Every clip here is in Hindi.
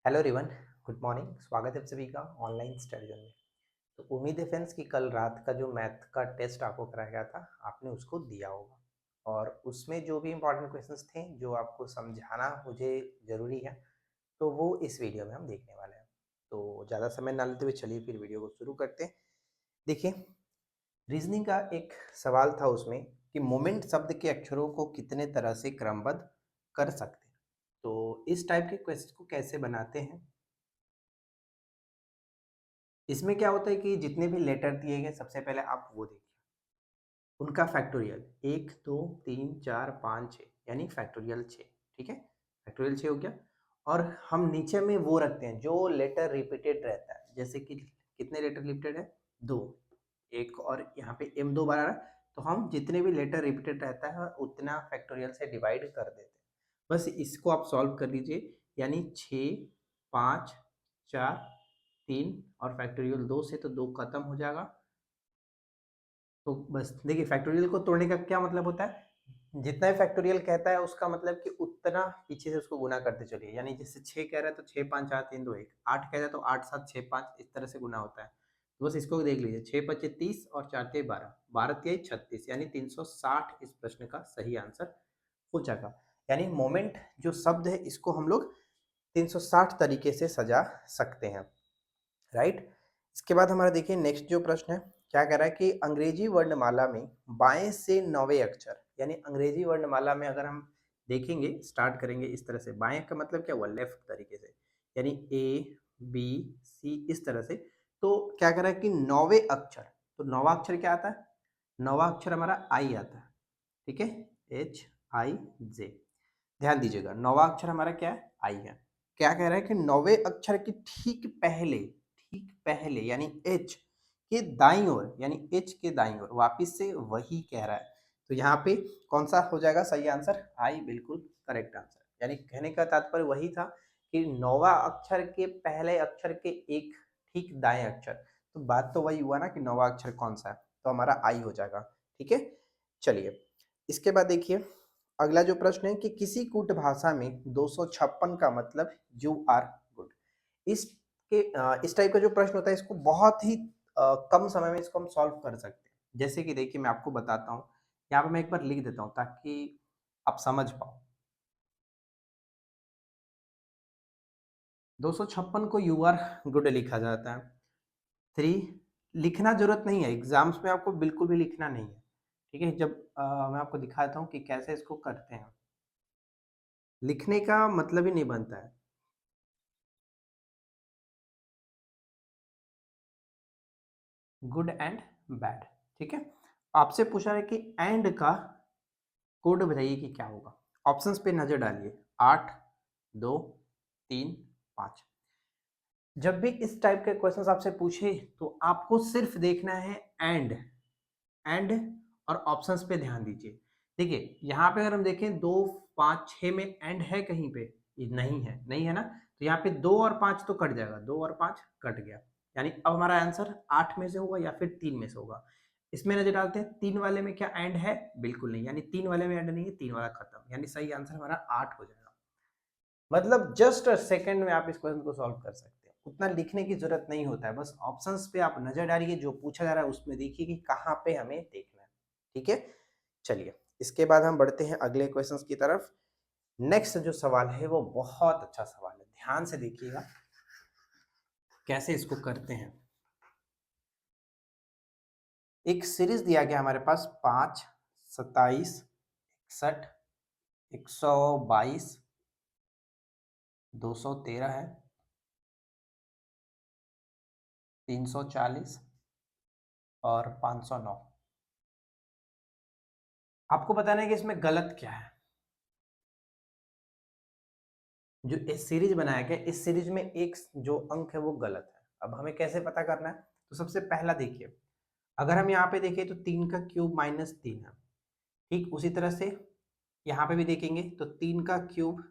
Hello everyone, good morning. स्वागत है आप सभी का ऑनलाइन स्टडी जोन में। तो उम्मीद है फ्रेंड्स कि कल रात का जो मैथ का टेस्ट आपको कराया गया था आपने उसको दिया होगा, और उसमें जो भी इंपॉर्टेंट क्वेश्चंस थे जो आपको समझाना मुझे ज़रूरी है, तो वो इस वीडियो में हम देखने वाले हैं। तो ज़्यादा समय ना लेते हुए चलिए फिर वीडियो को शुरू करते हैं। देखिए, रीजनिंग का एक सवाल था उसमें कि मोमेंट शब्द के अक्षरों को कितने तरह से क्रमबद्ध कर सकते हैं। तो इस टाइप के क्वेश्चन को कैसे बनाते हैं, इसमें क्या होता है कि जितने भी लेटर दिए गए सबसे पहले आप वो देखिए, उनका फैक्टोरियल 1 2 3 4 5 6, यानी फैक्टोरियल 6। ठीक है, फैक्टोरियल 6 हो गया। और हम नीचे में वो रखते हैं जो लेटर रिपीटेड रहता है, जैसे कि कितने लेटर रिपीटेड है, दो, एक, और यहाँ पे m दो बार आ रहा है, तो हम जितने भी लेटर रिपीटेड रहता है उतना फैक्टोरियल से डिवाइड कर देते हैं। बस इसको आप सॉल्व कर लीजिए, यानी 6 5 4 3 और फैक्टोरियल 2 से तो 2 खत्म हो जाएगा। तो बस देखिए, फैक्टोरियल को तोड़ने का क्या मतलब होता है, जितना भी फैक्टोरियल कहता है उसका मतलब कि उतना पीछे से उसको गुना करते चलिए। यानी जैसे 6 कह रहा है तो 6 5 4 3 2 1, 8 कह रहा है तो 8 7 6 5, इस तरह से गुना होता है। तो बस इसको देख लीजिए, 6 5 30 और 4 3 12, 12 3 36, यानी 360 इस प्रश्न का सही आंसर हो जाएगा। यानी मोमेंट जो शब्द है इसको हम लोग 360 तरीके से सजा सकते हैं, राइट। इसके बाद हमारा देखिए नेक्स्ट जो प्रश्न है, क्या कह रहा है कि अंग्रेजी वर्णमाला में बाएं से नौवें अक्षर, यानी अंग्रेजी वर्णमाला में अगर हम देखेंगे, स्टार्ट करेंगे इस तरह से, बाएं का मतलब क्या हुआ, लेफ्ट तरीके से, यानी ए बी सी इस तरह से। तो क्या कह रहा है कि नौवें अक्षर, तो नौवा अक्षर क्या आता है, नौवा अक्षर हमारा आई आता है। ठीक है, एच आई जे, ध्यान दीजिएगा, नौवा अक्षर हमारा क्या है, आई है। क्या कह रहा है कि नौवे अक्षर के ठीक पहले यानी एच के दाईं ओर, यानी एच के दाईं ओर वापिस से वही कह रहा है। तो यहाँ पे कौन सा हो जाएगा सही आंसर, आई, बिल्कुल करेक्ट आंसर। यानी कहने का तात्पर्य वही था कि नौवा अक्षर के पहले अक्षर के एक ठीक दाएं अक्षर, तो बात तो वही हुआ ना कि नौवा अक्षर कौन सा है, तो हमारा आई हो जाएगा। ठीक है, चलिए इसके बाद देखिए अगला जो प्रश्न है कि किसी कूट भाषा में 256 का मतलब यू आर गुड। इस टाइप का जो प्रश्न होता है इसको बहुत ही कम समय में इसको हम सॉल्व कर सकते हैं। जैसे कि देखिए मैं आपको बताता हूँ, यहाँ पे मैं एक बार लिख देता हूँ ताकि आप समझ पाओ। 256 को यू आर गुड लिखा जाता है। 3 लिखना जरूरत नहीं है, एग्जाम्स में आपको बिल्कुल भी लिखना नहीं है। ठीक है, जब मैं आपको दिखाता हूँ कि कैसे इसको करते हैं, लिखने का मतलब ही नहीं बनता है। गुड एंड बैड, ठीक है। आपसे पूछा है कि एंड का कोड बताइए कि क्या होगा। ऑप्शंस पे नजर डालिए, 8 2 3 5। जब भी इस टाइप के क्वेश्चंस आपसे पूछे तो आपको सिर्फ देखना है एंड और ऑप्शंस पे ध्यान दीजिए। देखिए यहाँ पे अगर हम देखें 2 5 6 में एंड है कहीं पे, ये नहीं है ना, तो यहाँ पे 2 और 5 तो कट जाएगा, 2 और 5 कट गया, यानी अब हमारा आंसर 8 में से होगा या फिर 3 में से होगा। इसमें नजर डालते हैं, 3 वाले में क्या एंड है, बिल्कुल नहीं, यानी 3 वाले में एंड नहीं है, 3 वाला खत्म, यानी सही आंसर हमारा 8 हो जाएगा। मतलब जस्ट सेकंड में आप इस क्वेश्चन को सॉल्व कर सकते हैं, उतना लिखने की जरूरत नहीं होता है। बस ऑप्शंस पे आप नजर डालिए, जो पूछा जा रहा है उसमें देखिए कि कहाँ पे हमें देखना है। ठीक है, चलिए इसके बाद हम बढ़ते हैं अगले क्वेश्चंस की तरफ। नेक्स्ट जो सवाल है वो बहुत अच्छा सवाल है, ध्यान से देखिएगा कैसे इसको करते हैं। एक सीरीज दिया गया हमारे पास, 5 27 61 122 213 है, 340 और 509। आपको बताना है कि इसमें गलत क्या है। जो इस सीरीज बनाया गया, इस सीरीज में एक जो अंक है वो गलत है। अब हमें कैसे पता करना है, तो सबसे पहला देखिए, अगर हम यहाँ पे देखें तो 3 का क्यूब -3 है। ठीक उसी तरह से यहाँ पे भी देखेंगे तो 3 का क्यूब,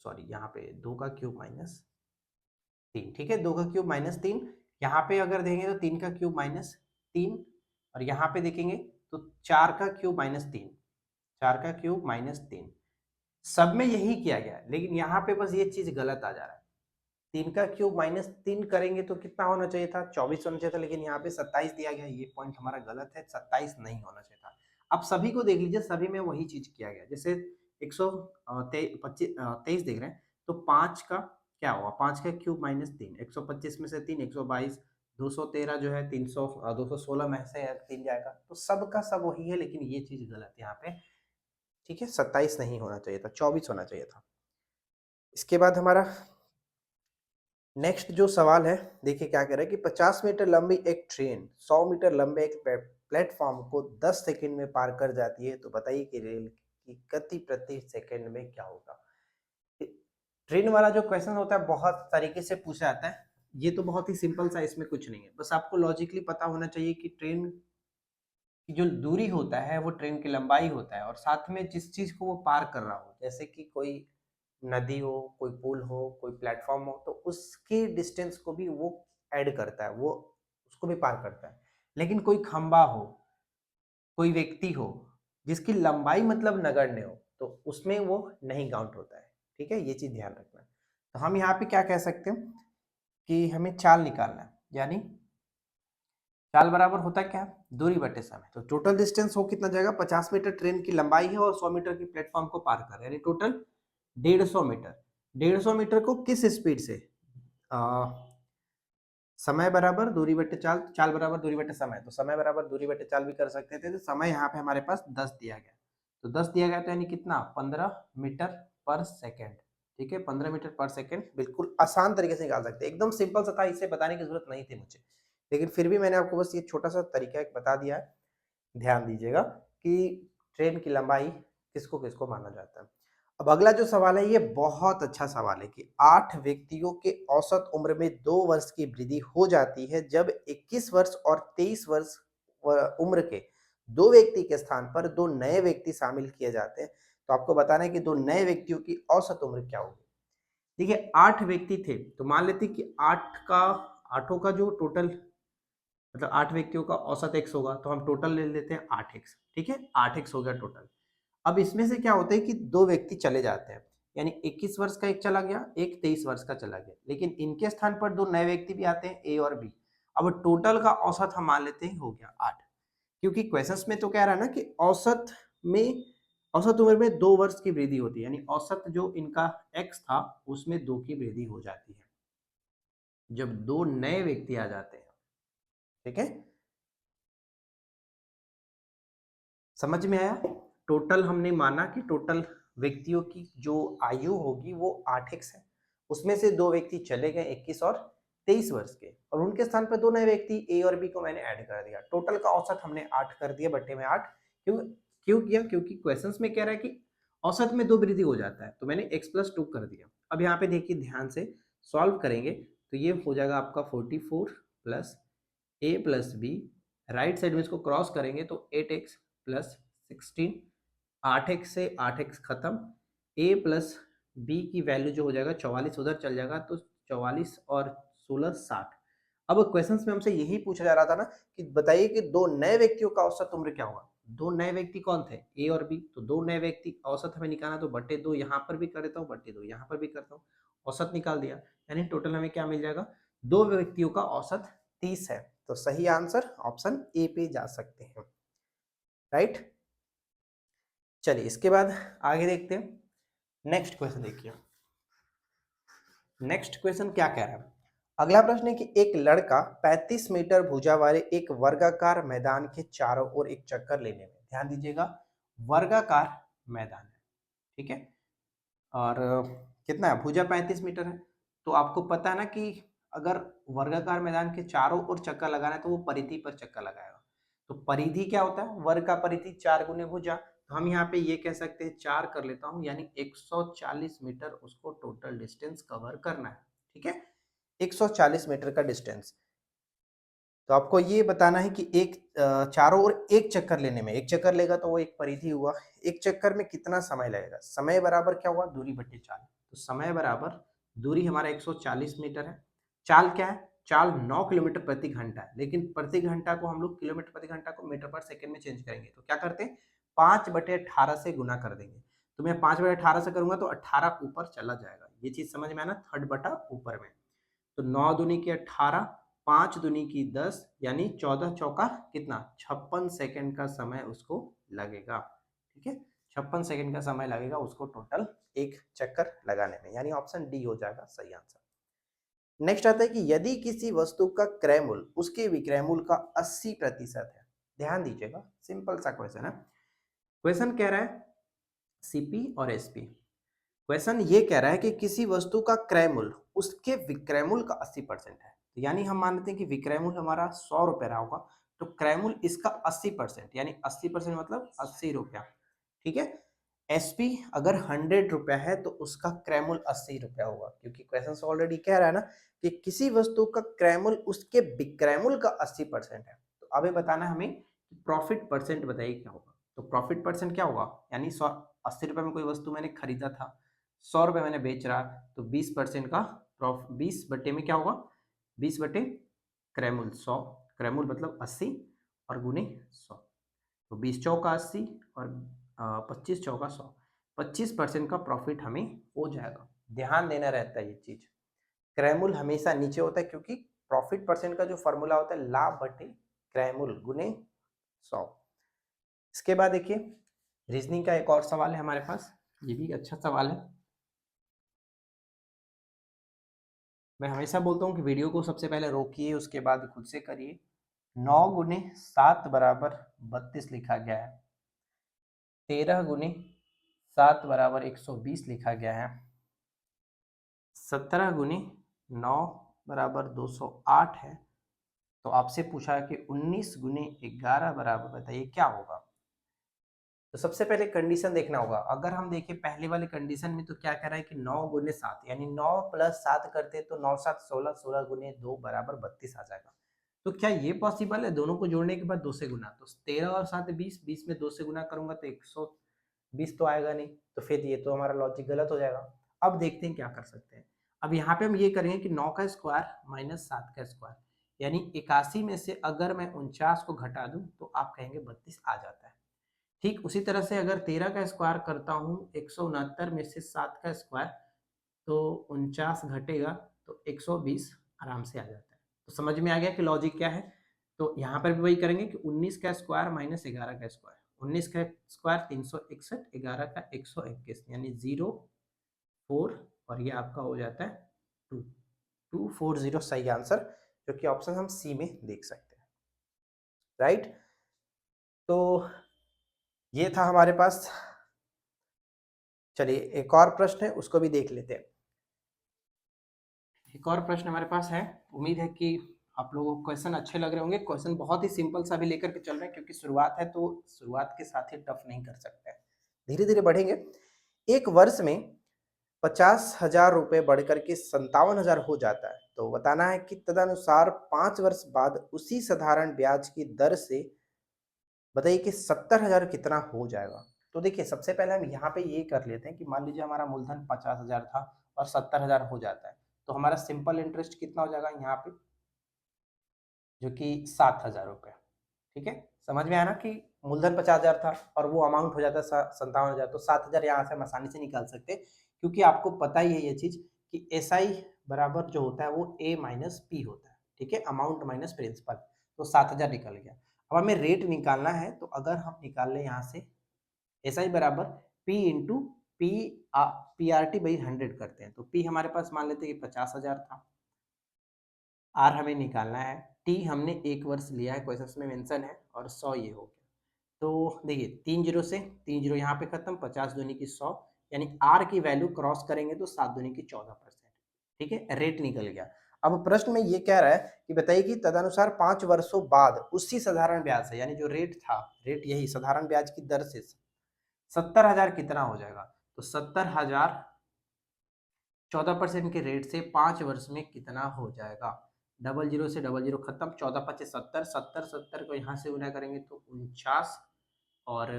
सॉरी यहाँ पे 2 का क्यूब -3, ठीक है, 2 का क्यूब -3। यहाँ पे अगर देखेंगे तो 3 का क्यूब -3, और यहाँ पे देखेंगे तो 4 का क्यूब -3, 4 का क्यूब -3। सब में यही किया गया है, लेकिन यहाँ पे बस ये चीज गलत आ जा रहा है। 3 का क्यूब माइनस 3 करेंगे तो कितना होना चाहिए था, 24 होना चाहिए था, लेकिन यहाँ पे 27 दिया गया। ये पॉइंट हमारा गलत है, 27 नहीं होना चाहिए था। अब सभी को देख लीजिए, सभी में वही चीज किया गया। जैसे 123 देख रहे हैं, तो 5 का क्या हुआ, 5 का क्यूब माइनस 3, 125 में से 3, 122, 213 जो है 300, 216 में से 3 जाएगा, तो सब का सब वही है, लेकिन ये चीज गलत है यहाँ पे। ठीक है, 27 नहीं होना चाहिए था, 24 होना चाहिए था। इसके बाद हमारा नेक्स्ट जो सवाल है, देखिए क्या कह रहा है कि 50 मीटर लंबी एक ट्रेन 100 मीटर लंबे एक प्लेटफॉर्म को 10 सेकंड में पार कर जाती है, तो बताइए कि रेल की गति प्रति सेकंड में क्या होगा। ट्रेन वाला जो क्वेश्चन होता है बहुत तरीके से पूछा जाता है। ये तो बहुत ही सिंपल सा, इसमें कुछ नहीं है, बस आपको लॉजिकली पता होना चाहिए कि ट्रेन की जो दूरी होता है वो ट्रेन की लंबाई होता है, और साथ में जिस चीज को वो पार कर रहा हो, जैसे कि कोई नदी हो, कोई पुल हो, कोई प्लेटफॉर्म हो, तो उसके डिस्टेंस को भी वो ऐड करता है, वो उसको भी पार करता है। लेकिन कोई खंबा हो, कोई व्यक्ति हो जिसकी लंबाई मतलब नगण्य हो, तो उसमें वो नहीं काउंट होता है। ठीक है, ये चीज ध्यान रखना। तो हम यहाँ पे क्या कह सकते हैं कि हमें चाल निकालना है, यानी चाल बराबर होता है क्या, दूरी बटे समय। तो टोटल डिस्टेंस हो कितना जाएगा, 50 मीटर ट्रेन की लंबाई है और 100 मीटर की प्लेटफॉर्म को पार कर रहे हैं, यानी टोटल 150 मीटर। 150 मीटर को किस स्पीड से, समय बराबर दूरी बटे चाल, चाल बराबर दूरी बटे समय, तो समय बराबर दूरी बटे चाल भी कर सकते थे। तो समय यहाँ पे हमारे पास 10 दिया गया, तो 10 दिया गया, तो यानी कितना, 15 मीटर पर सेकेंड। ठीक है, 15 मीटर पर सेकेंड, बिल्कुल आसान तरीके से निकाल सकते हैं, एकदम सिंपल सा था, इसे बताने की जरूरत नहीं थी मुझे, लेकिन फिर भी मैंने आपको बस ये छोटा सा तरीका एक बता दिया है। ध्यान दीजिएगा कि ट्रेन की लंबाई किसको किसको माना जाता है। अब अगला जो सवाल है, ये बहुत अच्छा सवाल है कि 8 व्यक्तियों के औसत उम्र में 2 वर्ष की वृद्धि हो जाती है जब 21 वर्ष और 23 वर्ष उम्र के 2 व्यक्ति के स्थान पर 2 नए व्यक्ति शामिल किए जाते हैं। तो आपको बताना है कि 2 नए व्यक्तियों की औसत उम्र क्या होगी। देखिए 8 व्यक्ति थे, तो मान लेते कि 8 का जो टोटल, मतलब 8 व्यक्तियों का औसत x होगा, तो हम टोटल ले लेते हैं 8x। ठीक है, 8x हो गया टोटल। अब इसमें से क्या होता है कि 2 व्यक्ति चले जाते हैं, यानी 21 वर्ष का एक चला गया, एक 23 वर्ष का चला गया, लेकिन इनके स्थान पर 2 नए व्यक्ति भी आते हैं, ए और बी। अब टोटल का औसत हम मान लेते हैं हो गया 8, क्योंकि क्वेश्चंस में तो कह रहा है ना कि औसत उम्र में 2 वर्ष की वृद्धि होती है, यानी औसत जो इनका x था उसमें 2 की वृद्धि हो जाती है जब 2 नए व्यक्ति आ जाते हैं। ठीक है, समझ में आया। टोटल हमने माना कि टोटल व्यक्तियों की जो आयु होगी वो 8x है, उसमें से 2 व्यक्ति चले गए 21 और 23 वर्ष के, और उनके स्थान पर 2 नए व्यक्ति ए और बी को मैंने ऐड कर दिया। टोटल का औसत हमने 8 कर दिया, बट्टे में 8। क्यों क्यों किया, क्योंकि क्वेश्चंस में कह रहा है कि औसत में 2 वृद्धि हो जाता है, तो मैंने x+2 कर दिया। अब यहाँ पे देखिए ध्यान से सॉल्व करेंगे, तो ये हो जाएगा आपका 44 plus a plus B, right side में इसको क्रॉस करेंगे तो 8x प्लस 16, 8x से 8x खत्म, a प्लस बी की वैल्यू जो हो जाएगा 44 उधर चल जाएगा, तो 44 और 16 60। अब क्वेश्चंस में हमसे यही पूछा जा रहा था ना कि बताइए कि 2 नए व्यक्तियों का औसत उम्र क्या होगा। 2 नए व्यक्ति कौन थे, ए और बी, तो 2 नए व्यक्ति औसत हमें निकालना, तो बट्टे 2 यहाँ पर भी कर देता हूँ, बट्टे 2 यहाँ पर भी करता हूँ, औसत निकाल दिया, यानी टोटल हमें क्या मिल जाएगा, 2 व्यक्तियों का औसत 30 है। तो सही आंसर ऑप्शन ए पे जा सकते हैं, राइट। चलिए इसके बाद आगे देखते हैं। नेक्स्ट क्वेश्चन देखिए, नेक्स्ट क्वेश्चन क्या कह रहा है। अगला प्रश्न है कि एक लड़का 35 मीटर भुजा वाले एक वर्गाकार मैदान के चारों ओर एक चक्कर लेने में, ध्यान दीजिएगा वर्गाकार मैदान है, ठीक है, और कितना है, भुजा 35 मीटर है, तो आपको पता है ना कि अगर वर्गाकार मैदान के चारों ओर चक्कर लगाना है तो वो परिधि पर चक्कर लगाएगा। तो परिधि क्या होता है, वर्ग का परिधि 4 गुने भुजा, तो हम यहाँ पे ये कह सकते हैं 4 कर लेता हूँ, यानी 140 मीटर उसको टोटल डिस्टेंस कवर करना है। ठीक है, 140 मीटर का डिस्टेंस। तो आपको ये बताना है कि एक चारों ओर एक चक्कर लेने में, एक चक्कर लेगा तो वो एक परिधि हुआ, एक चक्कर में कितना समय लगेगा, समय बराबर क्या हुआ, दूरी बटे चाल। तो समय बराबर दूरी हमारा 140 मीटर है, चाल क्या है, चाल 9 किलोमीटर प्रति घंटा है, लेकिन प्रति घंटा को हम लोग किलोमीटर प्रति घंटा को मीटर पर सेकंड में चेंज करेंगे, तो क्या करते हैं 5/18 से गुना कर देंगे। तो मैं 5/18 से करूंगा तो 18 ऊपर चला जाएगा, ये चीज समझ में आना, थर्ड बटा ऊपर में। तो 9 दूनी की 18, 5 दूनी की 10, यानी 14 चौका कितना 56 सेकंड का समय उसको लगेगा। ठीक है, 56 सेकंड का समय लगेगा उसको टोटल एक चक्कर लगाने में, यानी ऑप्शन डी हो जाएगा सही आंसर। नेक्स्ट आता है कि यदि किसी वस्तु का क्रय मूल्य उसके विक्रय मूल्य का 80% है, ध्यान दीजिएगा, सिंपल सा क्वेश्चन है। क्वेश्चन कह रहा है सीपी और एसपी। क्वेश्चन ये कह रहा है कि किसी वस्तु का क्रय मूल्य उसके विक्रय मूल्य का 80% है, तो यानी हम मानते हैं कि विक्रय मूल्य हमारा 100 रुपए रहा होगा, तो क्रय मूल्य इसका 80%, यानी 80% मतलब 80 रुपया। ठीक है, एसपी अगर 100 रुपया है तो उसका क्रय मूल्य 80 रुपया होगा, क्योंकि क्वेश्चन ऑलरेडी कह रहा है ना कि किसी वस्तु का क्रय मूल्य उसके विक्रय मूल्य का 80% है। तो अब ये बताना है हमें प्रॉफिट परसेंट, बताइए क्या होगा। तो प्रॉफिट परसेंट क्या होगा, यानी 80 रुपए में कोई वस्तु मैंने खरीदा था, 100 रुपए मैंने बेच रहा, तो 20% का प्रॉफिट, 20 बटे में क्या होगा, 20 बटे क्रय मूल्य 100, क्रय मूल्य मतलब 80 और गुने 100, तो 20 चौका 80 और 25 चौका 100, 25% का प्रॉफिट हमें हो जाएगा। ध्यान देना रहता है ये चीज, क्रय मूल्य हमेशा नीचे होता है, क्योंकि प्रॉफिट परसेंट का जो फॉर्मूला होता है लाभ बटे क्रय मूल्य गुने 100। इसके बाद देखिए रीजनिंग का एक और सवाल है हमारे पास, ये भी अच्छा सवाल है। मैं हमेशा बोलता हूँ कि वीडियो को सबसे पहले रोकिए, उसके बाद खुद से करिए। 9 गुने 7 बराबर 32 लिखा गया है, 13 गुने 7 बराबर 120 लिखा गया है, 17 गुने 9 बराबर 208 है, तो आपसे पूछा है कि 19 गुने 11 बराबर, बताइए क्या होगा। तो सबसे पहले कंडीशन देखना होगा। अगर हम देखें पहले वाले कंडीशन में तो क्या कह रहा है कि 9 गुने 7, यानी 9 प्लस 7 करते तो 9 7 16, 16 गुने 2 बराबर 32 आ जाएगा। तो क्या ये पॉसिबल है, दोनों को जोड़ने के बाद 2 से गुना, तो 13 और 7 20, 20 में 2 से गुना करूंगा तो 120 तो आएगा नहीं, तो फिर ये तो हमारा लॉजिक गलत हो जाएगा। अब देखते हैं क्या कर सकते हैं। अब यहाँ पे हम ये करेंगे कि 9 का स्क्वायर माइनस 7 का स्क्वायर, यानी 81 में से अगर मैं 49 को घटा दूं तो आप कहेंगे 32 आ जाता है। ठीक उसी तरह से अगर 13 का स्क्वायर करता हूँ 169 में से 7 का स्क्वायर, तो 49 घटेगा तो 120 आराम से आ जाता है। तो समझ में आ गया कि लॉजिक क्या है। तो यहाँ पर भी वही करेंगे कि 19 का स्क्वायर माइनस 11 का स्क्वायर, 19 का स्क्वायर 361, 11 का 121, यानी 0 4, और ये आपका हो जाता है 2, 240 सही आंसर, जो कि ऑप्शन हम सी में देख सकते हैं। राइट, तो ये था हमारे पास। चलिए एक और प्रश्न है उसको भी देख लेते हैं। एक और प्रश्न हमारे पास है, उम्मीद है कि आप लोगों को क्वेश्चन अच्छे लग रहे होंगे। क्वेश्चन बहुत ही सिंपल सा भी लेकर के चल रहे हैं, क्योंकि शुरुआत है तो शुरुआत के साथ ही टफ नहीं कर सकते, धीरे धीरे बढ़ेंगे। एक वर्ष में 50,000 रुपए बढ़कर के 57,000 हो जाता है, तो बताना है कि तदनुसार 5 वर्ष बाद उसी साधारण ब्याज की दर से बताइए कि 70,000 कितना हो जाएगा। तो देखिए सबसे पहले हम यहाँ पे ये कर लेते हैं कि मान लीजिए हमारा मूलधन 50,000 था और 70,000 हो जाता है, तो हमारा सिंपल इंटरेस्ट कितना हो जाएगा यहाँ पे, जो कि 7,000 रुपये। ठीक है, समझ में आया ना कि मूलधन 50,000 था और वो अमाउंट हो जाता है 57,000, तो 7,000 यहाँ से हम आसानी से निकाल सकते हैं, क्योंकि आपको पता ही है ये चीज कि SI बराबर जो होता है वो A माइनस पी होता है। ठीक है, अमाउंट माइनस प्रिंसिपल, तो 7,000 निकल गया। अब हमें रेट निकालना है, तो अगर हम निकाल लें यहाँ से SI बराबर P इंटू PRT/100 करते हैं, तो P हमारे पास मान लेते हैं कि 50,000 था, R हमें निकालना है, T हमने 1 वर्ष लिया है, क्वेश्चन में मेंशन है, और 100 ये हो गया। तो देखिए 3 जीरो से 3 जीरो यहाँ पे खत्म, 50 दूनी की 100, यानी R की वैल्यू क्रॉस करेंगे तो 7 दूनी की 14%। ठीक है, रेट निकल गया। अब प्रश्न में ये कह रहा है कि बताइए कि तदनुसार 5 वर्षों बाद उसी साधारण ब्याज से, यानी जो रेट था, रेट यही साधारण ब्याज की दर से 70,000 कितना हो जाएगा। तो 70,000 14% के रेट से 5 वर्ष में कितना हो जाएगा। डबल जीरो से डबल जीरो खत्म, 14 पच्चीस 70, 70 70 को यहाँ से गुना करेंगे तो 49, और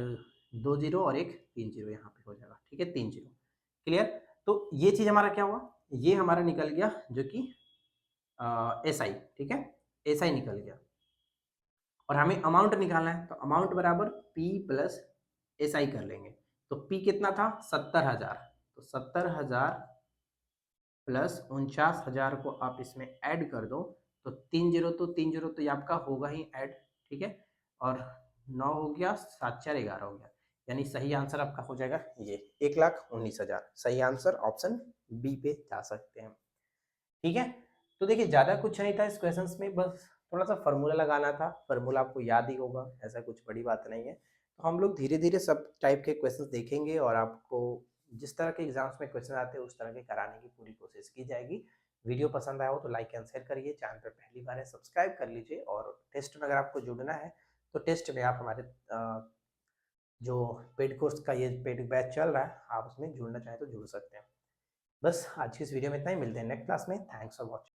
2 जीरो और एक 3 जीरो यहाँ पे हो जाएगा। ठीक है, 3 जीरो क्लियर। तो ये चीज हमारा क्या हुआ, ये हमारा निकल गया जो कि SI। ठीक है, SI निकल गया, और हमें अमाउंट निकालना है, तो अमाउंट बराबर P प्लस SI कर लेंगे। तो P कितना था 70,000, तो 70,000 प्लस 49,000 को आप इसमें ऐड कर दो, तो 3 जीरो तो ये आपका होगा ही ऐड, ठीक है। और 9 हो गया, 7 4 11 हो गया, यानी सही आंसर आपका हो जाएगा ये 1,19,000। सही आंसर ऑप्शन बी पे जा सकते हैं, ठीक है। तो देखिए ज़्यादा कुछ नहीं था इस क्वेश्चन में, बस थोड़ा सा फार्मूला लगाना था। फार्मूला आपको याद ही होगा, ऐसा कुछ बड़ी बात नहीं है। तो हम लोग धीरे धीरे सब टाइप के क्वेश्चन देखेंगे और आपको जिस तरह के एग्जाम्स में क्वेश्चन आते हैं उस तरह के कराने की पूरी कोशिश की जाएगी। वीडियो पसंद आया हो तो लाइक एंड शेयर करिए, चैनल पर पहली बार है सब्सक्राइब कर लीजिए। और टेस्ट में अगर आपको जुड़ना है तो टेस्ट में आप हमारे जो पेड कोर्स का ये पेड बैच चल रहा है, आप उसमें जुड़ना चाहें तो जुड़ सकते हैं। बस आज की इस वीडियो में इतना ही, मिलते हैं नेक्स्ट क्लास में। Thanks for watching.